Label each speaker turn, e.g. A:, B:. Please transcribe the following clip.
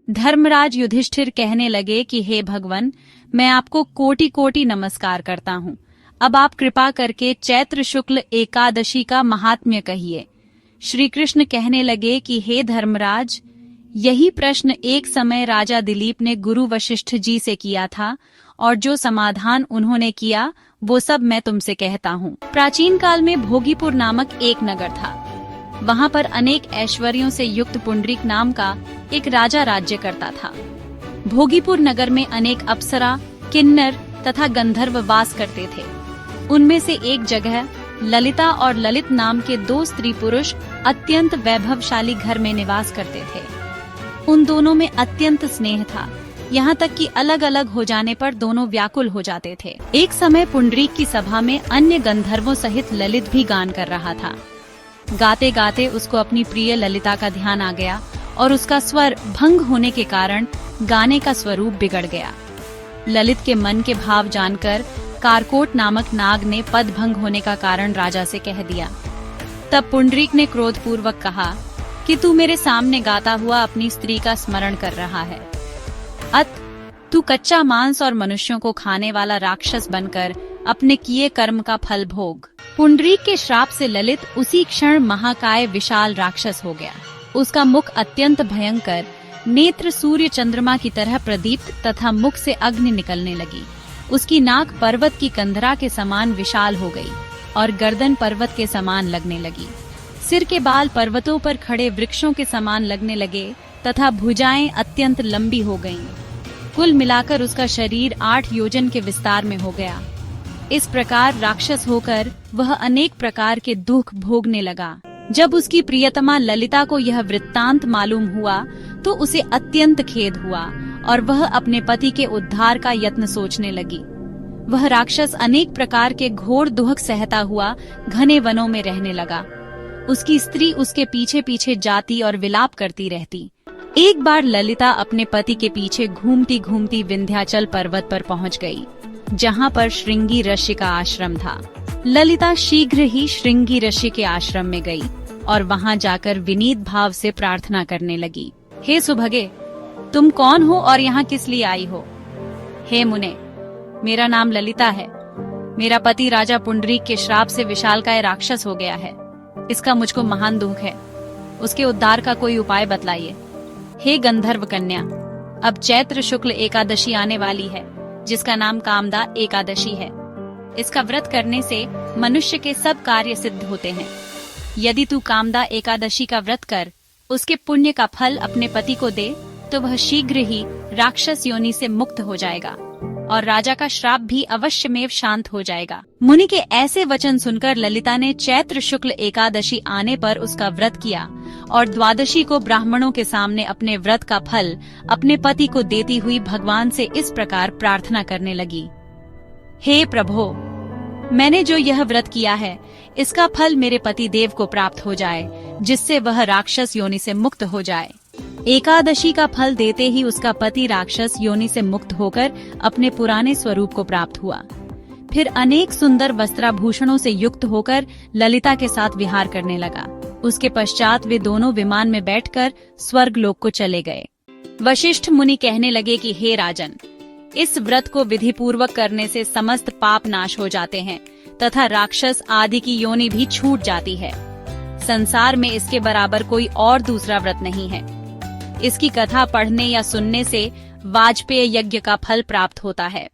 A: धर्मराज युधिष्ठिर कहने लगे कि हे भगवान, मैं आपको कोटि कोटि नमस्कार करता हूँ। अब आप कृपा करके चैत्र शुक्ल एकादशी का महात्म्य कहिए। श्री कृष्ण कहने लगे कि हे धर्मराज, यही प्रश्न एक समय राजा दिलीप ने गुरु वशिष्ठ जी से किया था और जो समाधान उन्होंने किया वो सब मैं तुमसे कहता हूँ। प्राचीन काल में भोगीपुर नामक एक नगर था। वहाँ पर अनेक ऐश्वर्यों से युक्त पुंडरीक नाम का एक राजा राज्य करता था। भोगीपुर नगर में अनेक अप्सरा, किन्नर तथा गंधर्व वास करते थे। उनमें से एक जगह ललिता और ललित नाम के दो स्त्री पुरुष अत्यंत वैभवशाली घर में निवास करते थे। उन दोनों में अत्यंत स्नेह था, यहाँ तक कि अलग अलग हो जाने पर दोनों व्याकुल हो जाते थे। एक समय पुंडरीक की सभा में अन्य गंधर्वों सहित ललित भी गान कर रहा था। गाते गाते उसको अपनी प्रिय ललिता का ध्यान आ गया और उसका स्वर भंग होने के कारण गाने का स्वरूप बिगड़ गया। ललित के मन के भाव जानकर कारकोट नामक नाग ने पद भंग होने का कारण राजा से कह दिया। तब पुंडरीक ने क्रोधपूर्वक कहा कि तू मेरे सामने गाता हुआ अपनी स्त्री का स्मरण कर रहा है। अत तू कच्चा मांस और मनुष्यों को खाने वाला राक्षस बनकर अपने किए कर्म का फल भोग। पुंडरीक के श्राप से ललित उसी क्षण महाकाय विशाल राक्षस हो गया। उसका मुख अत्यंत भयंकर, नेत्र सूर्य चंद्रमा की तरह प्रदीप्त तथा मुख से अग्नि निकलने लगी। उसकी नाक पर्वत की कंधरा के समान विशाल हो गई और गर्दन पर्वत के समान लगने लगी। सिर के बाल पर्वतों पर खड़े वृक्षों के समान लगने लगे तथा भुजाएं अत्यंत लंबी हो गईं। कुल मिलाकर उसका शरीर 8 योजन के विस्तार में हो गया। इस प्रकार राक्षस होकर वह अनेक प्रकार के दुख भोगने लगा। जब उसकी प्रियतमा ललिता को यह वृत्तांत मालूम हुआ तो उसे अत्यंत खेद हुआ और वह अपने पति के उद्धार का यत्न सोचने लगी। वह राक्षस अनेक प्रकार के घोर दुख सहता हुआ घने वनों में रहने लगा। उसकी स्त्री उसके पीछे पीछे जाती और विलाप करती रहती। एक बार ललिता अपने पति के पीछे घूमती घूमती विंध्याचल पर्वत पर पहुंच गई, जहां पर श्रृंगी ऋषि का आश्रम था। ललिता शीघ्र ही श्रृंगी ऋषि के आश्रम में गई और वहां जाकर विनीत भाव से प्रार्थना करने लगी। हे सुभगे, तुम कौन हो और यहाँ किस लिए आई हो? हे मुने, मेरा नाम ललिता है। मेरा पति राजा पुंडरीक के श्राप से विशालकाय राक्षस हो गया है। इसका मुझको महान दुख है। उसके उद्धार का कोई उपाय बतलाइए। हे गंधर्व कन्या, अब चैत्र शुक्ल एकादशी आने वाली है, जिसका नाम कामदा एकादशी है। इसका व्रत करने से मनुष्य के सब कार्य सिद्ध होते हैं। यदि तू कामदा एकादशी का व्रत कर उसके पुण्य का फल अपने पति को दे तो वह शीघ्र ही राक्षस योनि से मुक्त हो जाएगा और राजा का श्राप भी अवश्यमेव शांत हो जाएगा। मुनि के ऐसे वचन सुनकर ललिता ने चैत्र शुक्ल एकादशी आने पर उसका व्रत किया और द्वादशी को ब्राह्मणों के सामने अपने व्रत का फल अपने पति को देती हुई भगवान से इस प्रकार प्रार्थना करने लगी। हे प्रभो, मैंने जो यह व्रत किया है इसका फल मेरे पति देव को प्राप्त हो जाए, जिससे वह राक्षस योनि से मुक्त हो जाए। एकादशी का फल देते ही उसका पति राक्षस योनि से मुक्त होकर अपने पुराने स्वरूप को प्राप्त हुआ। फिर अनेक सुंदर वस्त्राभूषणों से युक्त होकर ललिता के साथ विहार करने लगा। उसके पश्चात वे दोनों विमान में बैठकर स्वर्ग लोक को चले गए। वशिष्ठ मुनि कहने लगे कि हे राजन, इस व्रत को विधि पूर्वक करने से समस्त पाप नाश हो जाते हैं तथा राक्षस आदि की योनि भी छूट जाती है। संसार में इसके बराबर कोई और दूसरा व्रत नहीं है। इसकी कथा पढ़ने या सुनने से वाजपेय यज्ञ का फल प्राप्त होता है।